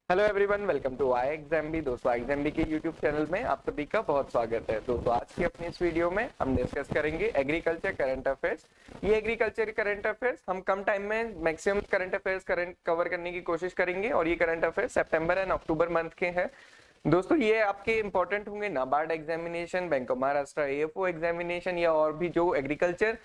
Hello everyone, welcome to I exam B. दोस्तों, I exam B के YouTube channel में आप सभी का बहुत स्वागत है। दोस्तों, आज की अपनी इस वीडियो में हम डिस्कस करेंगे एग्रीकल्चर करंट अफेयर्स। ये एग्रीकल्चर करंट अफेयर्स हम कम टाइम में मैक्सिमम करंट अफेयर्स कवर करने की कोशिश करेंगे और ये current affairs September and October month के हैं। दोस्तों, ये आपके इंपॉर्टेंट होंगे NABARD examination, bank of Maharashtra AFO examination या और भी जो एग्रीकल्चर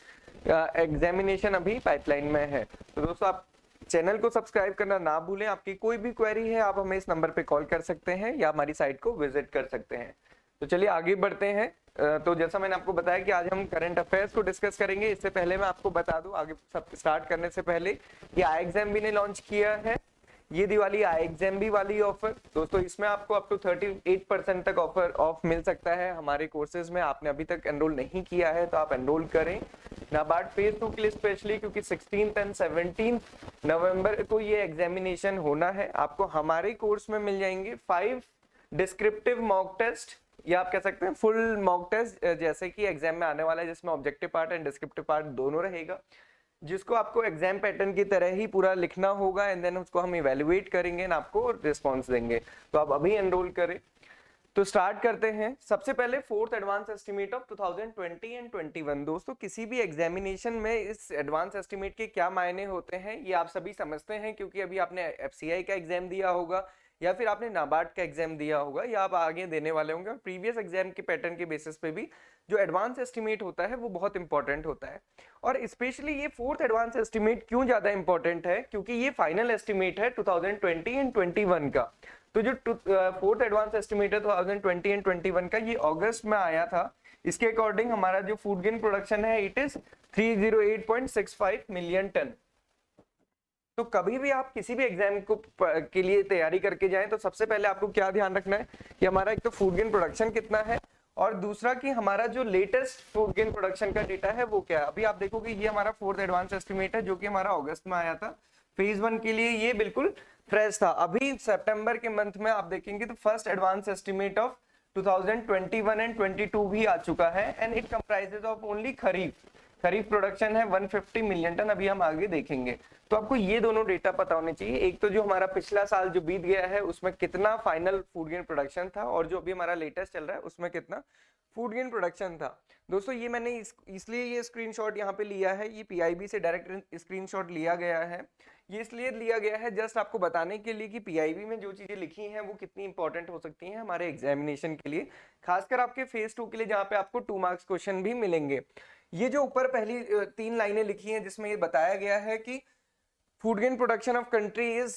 एग्जामिनेशन अभी पाइपलाइन में है। तो दोस्तों, आप चैनल को सब्सक्राइब करना ना भूलें। आपकी कोई भी क्वेरी है आप हमें इस नंबर पे कॉल कर सकते हैं या हमारी साइट को विजिट कर सकते हैं। तो चलिए आगे बढ़ते हैं। तो जैसा मैंने आपको बताया कि आज हम करंट अफेयर्स को डिस्कस करेंगे। इससे पहले मैं आपको बता दूं, आगे सब स्टार्ट करने से पहले, ये आई एग्जाम भी ने लॉन्च किया है ये दिवाली आई एग्जाम भी वाली ऑफर। दोस्तों, इसमें आपको अप टू 38% तक ऑफर ऑफ मिल सकता है हमारे कोर्सेज में। आपने अभी तक एनरोल नहीं किया है तो आप एनरोल करें नाबार्ड फेज 2 के लिए स्पेशली, क्योंकि 16 एंड 17 नवंबर को ये एग्जामिनेशन होना है। आपको हमारे कोर्स में मिल जाएंगे 5 डिस्क्रिप्टिव मॉक टेस्ट, या आप कह सकते हैं फुल मॉक टेस्ट, जैसे कि एग्जाम में आने वाला है, जिसमें objective part and descriptive part दोनों रहेगा, जिसको आपको एग्जाम पैटर्न की तरह ही पूरा लिखना होगा एंड देन उसको हम इवेलुएट करेंगे और आपको रिस्पॉन्स देंगे। तो आप अभी एनरोल करें। तो स्टार्ट करते हैं। सबसे पहले fourth advance estimate of 2020 and 21। दोस्तों, किसी भी एग्जामिनेशन में इस एडवांस एस्टिमेट के क्या मायने होते हैं ये आप सभी समझते हैं, क्योंकि अभी आपने एफसीआई का एग्जाम दिया होगा या फिर आपने नाबार्ड का एग्जाम दिया होगा या आप आगे देने वाले होंगे। और प्रीवियस एग्जाम के पैटर्न के बेसिस पे भी जो एडवांस एस्टिमेट होता है वो बहुत इंपॉर्टेंट होता है। और स्पेशली ये फोर्थ एडवांस एस्टिमेट क्यों ज्यादा इंपॉर्टेंट है, क्योंकि ये फाइनल एस्टिमेट है 2020 एंड 21 का। तो जो फोर्थ एडवांस एस्टिमेट है 2020 एंड 21 का, ये अगस्त में आया था। इसके अकॉर्डिंग हमारा जो फूड गेन प्रोडक्शन है इट इज 308.65 मिलियन टन। तो कभी भी आप किसी भी एग्जाम को के लिए तैयारी करके जाएं तो सबसे पहले आपको क्या ध्यान रखना है कि हमारा एक तो फूड गेन प्रोडक्शन कितना है, और दूसरा कि हमारा जो लेटेस्ट फूड गेन प्रोडक्शन का डेटा है वो क्या है। अभी आप देखोगे ये हमारा फोर्थ एडवांस एस्टिमेट है जो कि हमारा अगस्त में आया था। फेज 1 के लिए ये बिल्कुल फ्रेश था। अभी सितंबर के मंथ में आप देखेंगे तो first advance estimate of 2021 and 22 भी आ चुका है and it comprises of only kharif production है 150 मिलियन टन। अभी हम आगे देखेंगे। तो आपको ये दोनों डेटा पता होने चाहिए, एक तो जो हमारा पिछला साल जो बीत गया है उसमें कितना फाइनल फूड गेन प्रोडक्शन था, और जो अभी हमारा लेटेस्ट चल रहा है उसमें कितना फूड गेन प्रोडक्शन था। दोस्तों, ये मैंने इसलिए ये स्क्रीनशॉट यहाँ पे लिया है, ये पीआईबी से डायरेक्ट स्क्रीनशॉट लिया गया है। ये इसलिए लिया गया है जस्ट आपको बताने के लिए कि पीआईबी में जो चीजें लिखी हैं वो कितनी इंपॉर्टेंट हो सकती हैं हमारे एग्जामिनेशन के लिए, खासकर आपके फेज 2 के लिए, जहाँ पे आपको 2 मार्क्स क्वेश्चन भी मिलेंगे। ये जो ऊपर पहली 3 लाइनें लिखी हैं जिसमें ये बताया गया है कि food gain production of country is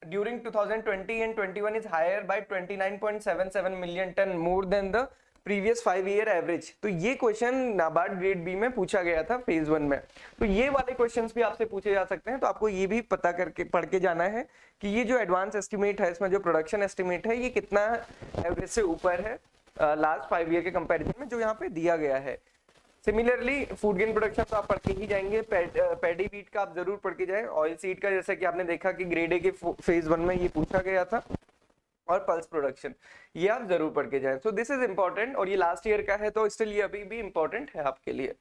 during 2020 and 21 is higher by 29.77 million ton more than the previous 5 year average. तो ये क्वेश्चन नाबार्ड ग्रेड बी में पूछा गया था फेज 1 में। तो ये वाले क्वेश्चंस भी आपसे पूछे जा सकते हैं। तो आपको ये भी पता करके पढ़ के जाना है कि ये जो एडवांस एस्टिमेट है इसमें जो प्रोडक्शन एस्टिमेट है ये कितना एवरेज से ऊपर है लास्ट 5 ईयर के कंपैरिजन में जो यहाँ पे दिया गया है। सिमिलरली फूड गेन प्रोडक्शन तो आप पढ़ के ही जाएंगे। पैडी वीट का आप जरूर पढ़ के जाएं। ऑयल सीड का जैसा कि आपने देखा कि ग्रेड ए के फेज 1 में ये पूछा गया था, और पल्स प्रोडक्शन ये आप जरूर पढ़ के जाएं। सो दिस इज इंपॉर्टेंट, और ये लास्ट ईयर का है तो स्टिल ये अभी भी इंपॉर्टेंट है आपके लिए।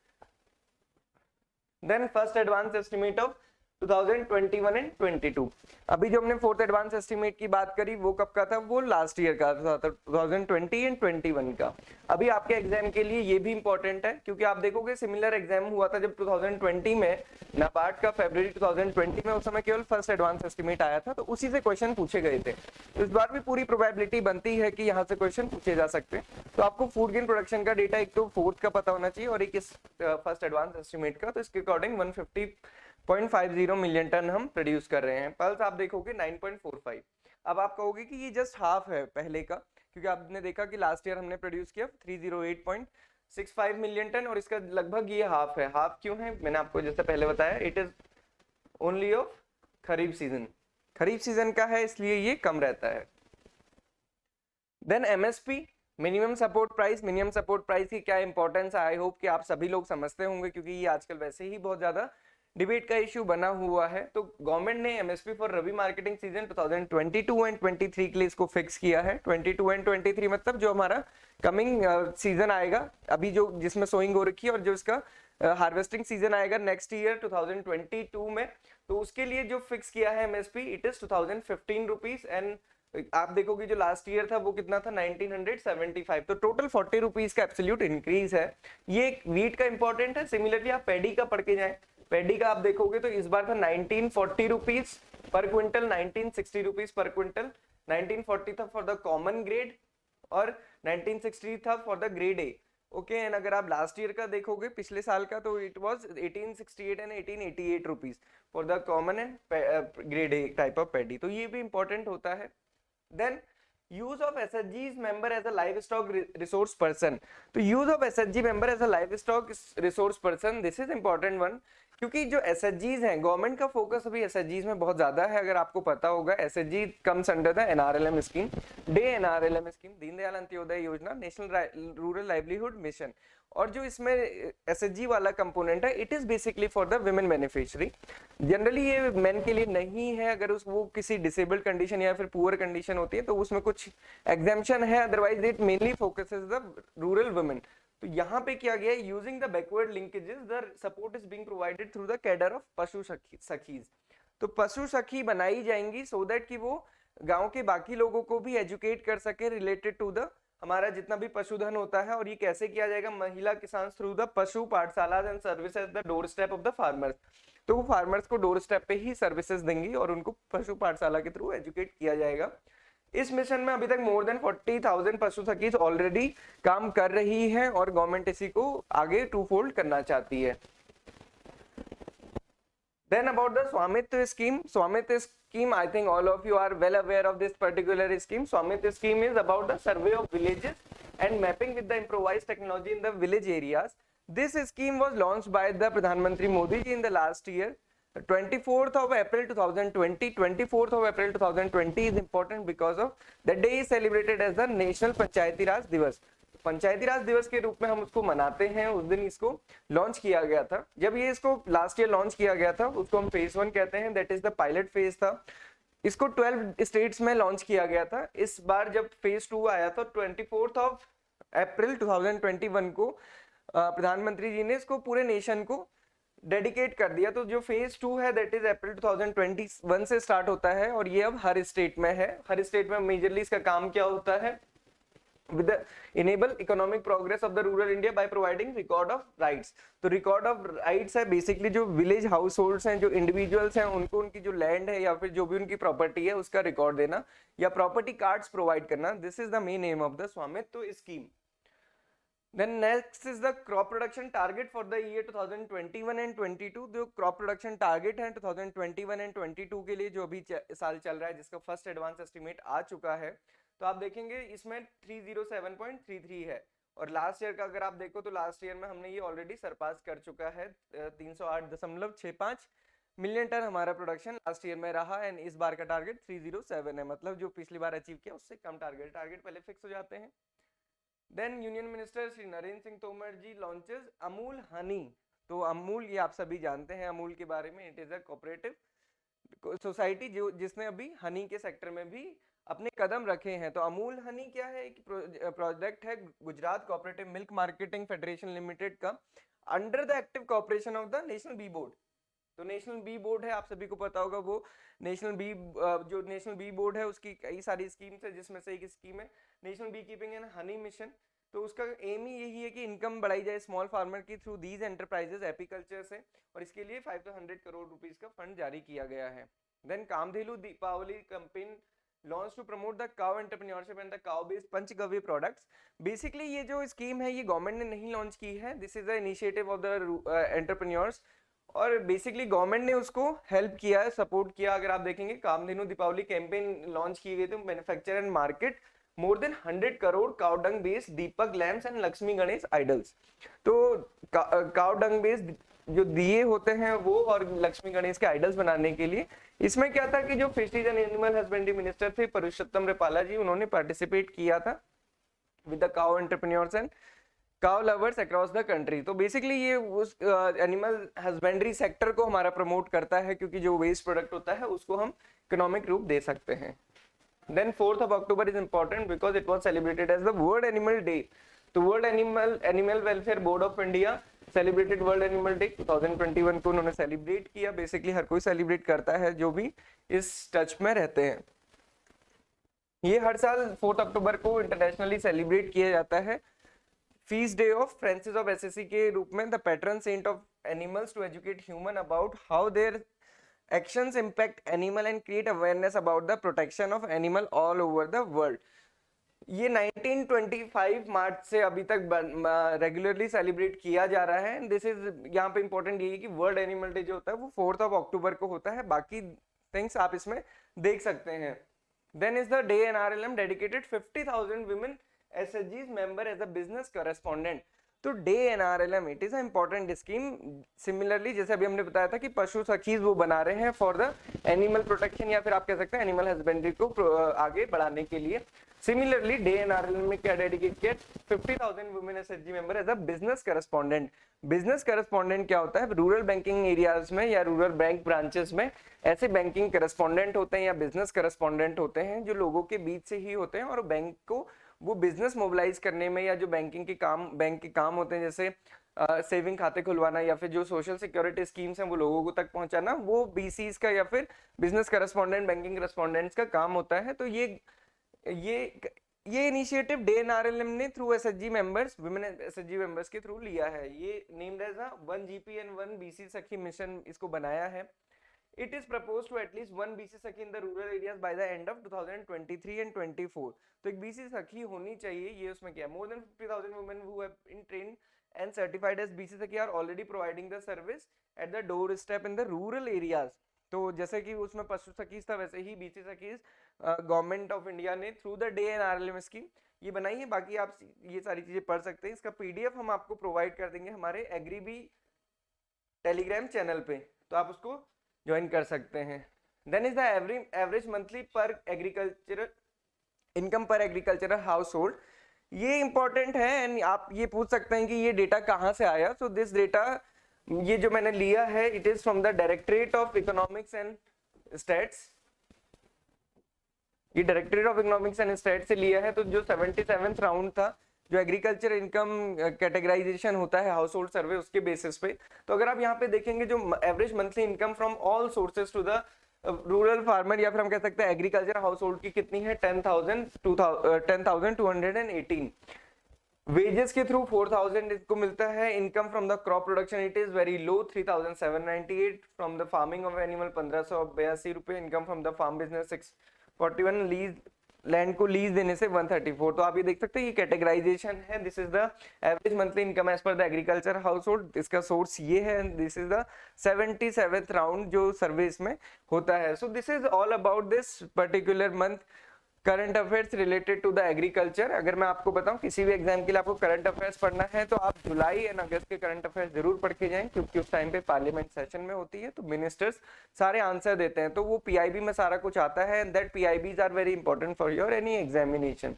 Then first advance estimate of 2021 and 22। अभी जो हमने फोर्थ एडवांस एस्टिमेट की बात करी वो कब का था, वो लास्ट ईयर का था 2020 एंड 21 का। अभी आपके एग्जाम के लिए ये भी इंपॉर्टेंट है, क्योंकि आप देखोगे सिमिलर एग्जाम हुआ था जब 2020 में नाबार्ड का फरवरी 2020 में, उस समय केवल फर्स्ट एडवांस एस्टिमेट आया था, तो उसी से क्वेश्चन पूछे गए थे। तो इस बार भी पूरी प्रोबेबिलिटी बनती है कि यहाँ से क्वेश्चन पूछे जा सकते हैं। तो आपको फूड गेन प्रोडक्शन का डेटा एक तो फोर्थ का पता होना चाहिए और एक इस फर्स्ट एडवांस एस्टिमेट का। तो इसके अकॉर्डिंग 150.50 मिलियन टन हम प्रोड्यूस कर रहे हैं। पल्स आप देखोगे 9.45। अब आप कहोगे कि ये जस्ट हाफ है पहले का, क्योंकि आपने देखा कि लास्ट ईयर हमने प्रोड्यूस किया 308.65 मिलियन टन, और इसका लगभग ये हाफ है। हाफ क्यों है, मैंने आपको जैसे पहले बताया, it is only of kharif season का है, इसलिए ये कम रहता है। Then MSP, minimum support price की क्या इंपॉर्टेंस है, आई होप कि आप सभी लोग समझते होंगे, क्योंकि ये आजकल वैसे ही बहुत ज्यादा डिबेट का इश्यू बना हुआ है। तो गवर्नमेंट ने MSP for rabi marketing season 2022 and 23 के लिए इसको फिक्स किया है। 22 एंड 23 मतलब जो हमारा कमिंग सीजन आएगा, अभी जो जिसमें सोइंग हो रखी है, और जो इसका हार्वेस्टिंग सीजन आएगा नेक्स्ट ईयर 2022 में, तो उसके लिए जो फिक्स किया है MSP it is 2015 rupees and आप देखोगे जो लास्ट ईयर था वो कितना था 1975, तो टोटल 40 रुपीज का एब्सोल्यूट इंक्रीज है। ये व्हीट का इंपॉर्टेंट है। सिमिलरली आप पैडी का पढ़ के जाएं, पैडी का आप देखोगे तो इस बार था 1940 rupees per quintal, 1960 rupees per quintal. 1940 था फॉर द कॉमन ग्रेड और 1960 था for the grade A. Okay, and अगर आप लास्ट ईयर का देखोगे पिछले साल का तो it was 1868 and 1888 rupees for the common and grade A type of paddy. तो ये भी इंपॉर्टेंट होता है। Then use of SHG's member as a livestock resource person. तो use of SHG member as a livestock resource person, this is important one, क्योंकि जो SHGs हैं, government का फोकस अभी SHGs में बहुत ज्यादा है। अगर आपको पता होगा SHG comes under the NRLM scheme, day NRLM scheme, Deendayal Antyodaya योजना, नेशनल रूरल लाइवलीहुड मिशन। और जो इसमें SHG वाला कंपोनेंट है it is basically for the women beneficiary. Generally ये मेन के लिए नहीं है, अगर वो किसी डिसेबल्ड कंडीशन या फिर पुअर कंडीशन होती है तो उसमें कुछ एग्जाम्पशन है, otherwise it mainly focuses the rural women. तो यहाँ पे क्या गया है, using the backward linkages the support is being provided through the cadre of पशु सखीज। तो पशु सखी बनाई जाएंगी सो दैट कि वो गांव के बाकी लोगों को भी एजुकेट कर सके रिलेटेड टू द हमारा जितना भी पशुधन होता है। और ये कैसे किया जाएगा, महिला किसान थ्रू द पशु पाठशाला and services the door step of the farmers. तो वो फार्मर्स को डोर स्टेप पे ही सर्विसेज देंगी और उनको पशु पाठशाला के थ्रू एजुकेट किया जाएगा। इस मिशन में अभी तक मोर देन 40,000 पशु सखीज ऑलरेडी काम कर रही है और गवर्नमेंट इसी को आगे टू फोल्ड करना चाहती है। Then about the Swamitva scheme. Swamitva scheme, I think all of you are well aware of this particular scheme. Swamitva scheme is about the survey of villages and mapping with the improvised technology in the village areas. This scheme was launched by the Pradhan Mantri Modi ji in the last year. 24th of April 2020. 24th of April 2020 is important because of that day is celebrated as the National Panchayati Raj Divas. पंचायती राज दिवस के रूप में हम उसको मनाते हैं। उस दिन इसको लॉन्च किया गया था। जब ये इसको लास्ट ईयर लॉन्च किया गया था उसको हम फेज 1 कहते हैं, that is the pilot phase था। इसको 12 स्टेट्स में लॉन्च किया गया था। इस बार जब फेज 2 आया तो 24th ऑफ अप्रैल 2021 को प्रधानमंत्री जी ने इसको पूरे नेशन को डेडिकेट कर दिया। तो जो फेज 2 है दैट इज अप्रैल 2021 से स्टार्ट होता है और ये अब हर स्टेट में है। हर स्टेट में मेजरली इसका काम क्या होता है, with the enable economic progress of the rural India by providing record of rights। तो record of rights है बेसिकली जो विलेज हाउस होल्ड्स हैं, जो इंडिविजुअल्स हैं, उनको उनकी जो लैंड है या फिर जो भी उनकी प्रॉपर्टी है उसका रिकॉर्ड देना या प्रॉपर्टी कार्ड्स प्रोवाइड करना। This is the main M of the स्वामित्व scheme. Then next is the crop production target for the year 2021 and 22। जो crop production target है 2021 and 22 के लिए जो अभी साल चल रहा है जिसका फर्स्ट एडवांस एस्टिमेट आ चुका है, तो आप देखेंगे इसमें 307.33 है। और लास्ट ईयर का अगर आप देखो तो लास्ट ईयर में हमने ये ऑलरेडी सरपास कर चुका है। 308.65 मिलियन टन हमारा प्रोडक्शन लास्ट ईयर में रहा एंड इस बार का टारगेट 307 है। मतलब जो पिछली बार अचीव किया उससे कम टारगेट पहले फिक्स हो जाते हैं। Then union minister Shri Narendra Singh Tomar ji launches Amul honey. तो अमूल ये आप सभी जानते हैं अमूल के बारे में, it is a cooperative society जो जिसने अभी हनी के सेक्टर में भी अपने कदम रखे हैं। तो अमूल हनी क्या है, एक प्रोजेक्ट है Gujarat cooperative milk marketing federation limited का under the active cooperation of the national bee board. तो नेशनल बी बोर्ड है, आप सभी को पता होगा, वो जो नेशनल बी बोर्ड है उसकी कई सारी स्कीम्स है जिसमें से एक स्कीम है national bee keeping and honey mission. तो उसका एम ही यही है कि इनकम बढ़ाई जाए स्मॉल फार्मर की थ्रू दीज एंटरप्राइजेस एपीकल्चर से, और इसके लिए 500 करोड़ रुपीस का फंड जारी किया गया है। Then Kamdhenu Deepavali campaign launch to promote the cow entrepreneurship and the cow based panchagavya products. Basically ये जो स्कीम है ये गवर्नमेंट ने नहीं लॉन्च की है, this is the initiative of the entrepreneurs और बेसिकली गवर्नमेंट ने उसको हेल्प किया है, सपोर्ट किया। अगर आप देखेंगे कामधेनु दीपावली कैंपेन लॉन्च की गई थी, manufacture and market more than 100 crore cow dung based Deepak lamps and Lakshmi Ganesh idols. तो काउ डंग बेस्ड जो दिए होते हैं वो और लक्ष्मी गणेश के आइडल्स बनाने के लिए, इसमें क्या था कि जो fisheries and animal husbandry minister थे पुरुषोत्तम रुपाला जी, उन्होंने पार्टिसिपेट किया था with the cow entrepreneurs and cow lovers across the country. तो बेसिकली ये उस एनिमल हस्बेंड्री सेक्टर को हमारा प्रमोट करता है क्योंकि जो वेस्ट प्रोडक्ट होता है उसको हम इकोनॉमिक रूप दे सकते हैं। Then 4th of October is important because it was celebrated as the World Animal Day। तो world animal welfare board of India celebrated world animal day 2021 को उन्होंने सेलिब्रेट किया। बेसिकली हर कोई सेलिब्रेट करता है जो भी इस टच में रहते हैं। ये हर साल 4 अक्टूबर को इंटरनेशनली सेलिब्रेट किया जाता है। Feast day of Francis of Assisi के रूप में, the patron saint of animals, to educate human about how their actions impact animal and create awareness about the protection of animal all over the world। ये 1925 मार्च से अभी तक regularly celebrate किया जा रहा है। दिस इज, यहाँ पे इंपॉर्टेंट ये है कि वर्ल्ड एनिमल डे जो होता है वो 4 अक्टूबर को होता है। बाकी थिंग्स आप इसमें देख सकते हैं। Then is the DAY NRLM dedicated 50,000 women SHGs member as a business correspondent। तो DAY NRLM it is a important scheme. Similarly जैसे अभी हमने बताया था कि पशु सखीज वो बना रहे हैं फॉर द एनिमल प्रोटेक्शन, या फिर आप कह सकते हैं एनिमल हस्बेंड्री को आगे बढ़ाने के लिए। सिमिलरली डे NRLM में क्या डेडिकेट किया, 50,000 women SHG member as a business correspondent. Business correspondent क्या होता है, रूरल बैंकिंग एरियाज में या रूरल बैंक ब्रांचेस में ऐसे बैंकिंग करस्पॉन्डेंट होते हैं या बिजनेस करस्पॉन्डेंट होते हैं जो लोगों के बीच से ही होते हैं और बैंक को वो बिजनेस मोबिलाइज करने में, या जो बैंकिंग के काम, बैंक के काम होते हैं जैसे सेविंग खाते खुलवाना या फिर जो सोशल सिक्योरिटी स्कीम्स हैं वो लोगों को तक पहुंचाना, वो बीसीज का या फिर बिजनेस करस्पॉन्डेंट, बैंकिंग करस्पॉन्डेंट्स का काम होता है। तो ये इनिशिएटिव डे NRLM ने through SHG members, women SHG members के थ्रू लिया है। ये named as a 1 GP and 1 BC Sakhi mission इसको बनाया है। It is proposed to at least 1 BC सखी in the rural areas by the end of 2023 and 24। तो एक BC सखी होनी चाहिए। ये उसमें क्या है, more than 50,000 women who have been trained and certified as BC सखी are already providing the service at the doorstep in the rural areas। तो जैसे कि उसमें पशु सखीज था वैसे ही BC सखीज गवर्नमेंट ऑफ इंडिया ने through the DAY NRLM scheme ये बनाई है। बाकी आप ये सारी चीजें पढ़ सकते हैं। इसका PDF हम आपको प्रोवाइड कर देंगे हमारे एग्रीबी टेलीग्राम चैनल पे, तो आप उसको ज्वाइन कर सकते हैं। Then is the average monthly per agricultural income per agricultural household. ये इंपॉर्टेंट है एंड आप ये पूछ सकते हैं कि ये डेटा कहाँ से आया। सो दिस डेटा, ये जो मैंने लिया है, it is from the directorate of economics and stats. ये directorate of economics and stats से लिया है। तो जो 77th राउंड था जो एग्रीकल्चर इनकम कैटेगराइजेशन होता है हाउस होल्ड सर्वे, उसके बेसिस पे। तो अगर आप यहाँ पे देखेंगे जो average monthly income from all sources to the rural farmer, या फिर हम कह सकते हैं एग्रीकल्चर हाउस होल्ड की कितनी है, 10,218। वेजेस के थ्रू 4,000 इसको मिलता है। Income from the crop production it is very low, 3,798। From the farming of animal 1,582 रुपए। Income from the farm business 641। Lease, land को लीज देने से 134। तो आप ये देख सकते हैं ये कैटेगराइजेशन है। This is the average monthly income as per the agriculture household. इसका सोर्स ये है। This is the 77th round जो सर्वे इसमें होता है। So this is all about this particular month current affairs related to the agriculture. अगर मैं आपको बताऊं किसी भी एग्जाम के लिए आपको करंट अफेयर्स पढ़ना है तो आप जुलाई एंड अगस्त के करंट अफेयर्स जरूर पढ़ के जाएं, क्योंकि उस टाइम पे पार्लियामेंट सेशन में होती है तो मिनिस्टर्स सारे आंसर देते हैं। तो वो PIB में सारा कुछ आता है and that PIBs are very important for your any examination.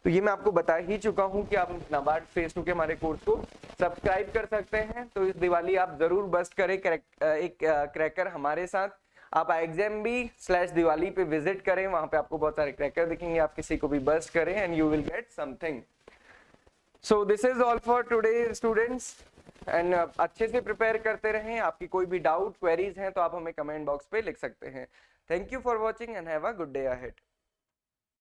तो ये मैं आपको बता ही चुका हूँ कि आप नाबार्ड फेज 2 के हमारे कोर्स को सब्सक्राइब कर सकते हैं। तो इस दिवाली आप जरूर बस्ट करें एक क्रैकर हमारे साथ। आप exambee/diwali पे विजिट करें, वहां पे आपको बहुत सारे क्रैकर दिखेंगे, आप किसी को भी बस्ट करें and you will get something. So this is all for today students and अच्छे से प्रिपेयर करते रहें। आपकी कोई भी डाउट क्वेरीज हैं तो आप हमें कमेंट बॉक्स पे लिख सकते हैं। Thank you for watching and have a good day ahead.